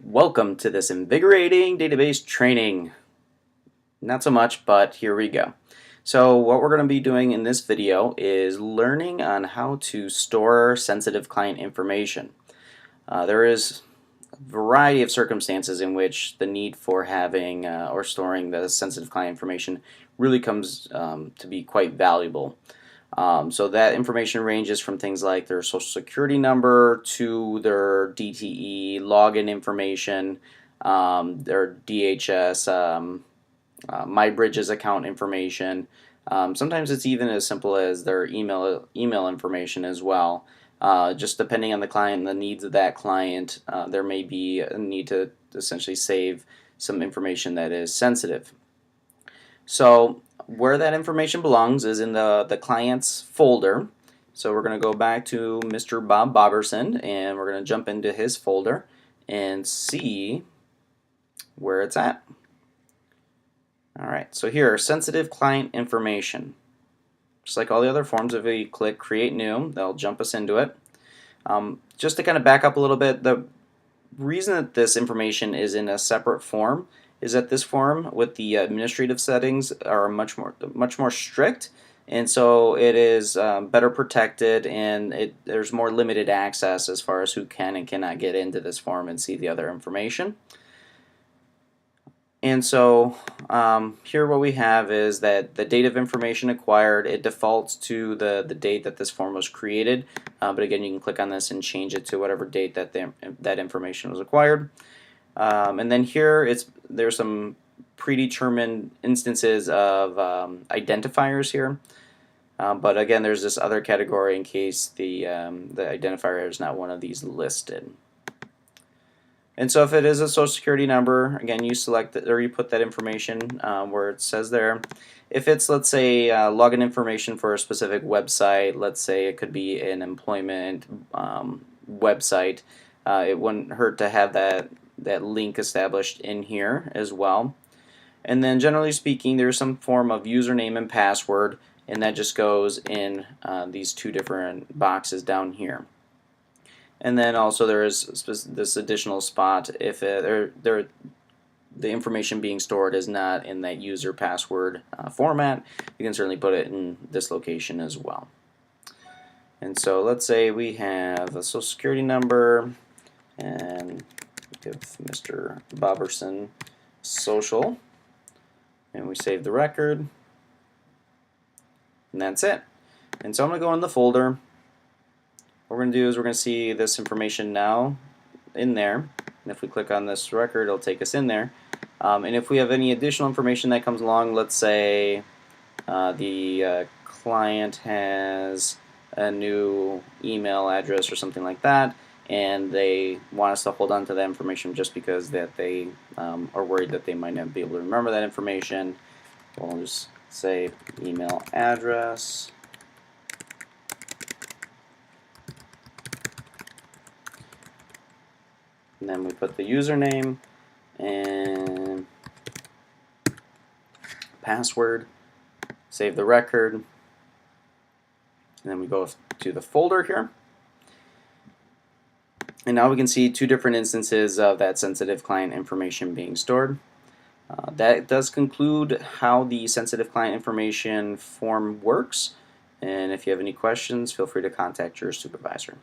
Welcome to this invigorating database training. Not so much, but here we go. So what we're going to be doing in this video is learning on how to store sensitive client information. There is a variety of circumstances in which the need for having or storing the sensitive client information really comes to be quite valuable. So that information ranges from things like their social security number to their DTE login information, their DHS, MiBridges account information. Sometimes it's even as simple as their email information as well. Just depending on the client and the needs of that client, there may be a need to essentially save some information that is sensitive. So where that information belongs is in the client's folder. So we're going to go back to Mr. Bob Boberson and we're going to jump into his folder and see where it's at. Alright, so here, sensitive client information. Just like all the other forms, if we click Create New, that'll jump us into it. Just to kind of back up a little bit, the reason that this information is in a separate form is that this form with the administrative settings are much more strict, and so it is better protected, and there's more limited access as far as who can and cannot get into this form and see the other information. And so here what we have is that the date of information acquired, it defaults to the date that this form was created, but again you can click on this and change it to whatever date that that information was acquired. And then here there's some predetermined instances of identifiers here, but again there's this other category in case the identifier is not one of these listed. And so if it is a social security number, again you select or you put that information where it says there. If it's, let's say, login information for a specific website, let's say it could be an employment website, it wouldn't hurt to have that link established in here as well. And then generally speaking, there's some form of username and password, and that just goes in these two different boxes down here. And then also there is this additional spot if the information being stored is not in that user password format. You can certainly put it in this location as well. And so let's say we have a social security number and give Mr. Boberson social, and we save the record, and that's it. And so I'm going to go in the folder. What we're going to do is we're going to see this information now in there, and if we click on this record it'll take us in there. And if we have any additional information that comes along, let's say the client has a new email address or something like that, and they want us to hold on to that information just because that they are worried that they might not be able to remember that information. We'll just say email address, and then we put the username and password, save the record, and then we go to the folder here. And now we can see two different instances of that sensitive client information being stored. That does conclude how the sensitive client information form works. And if you have any questions, feel free to contact your supervisor.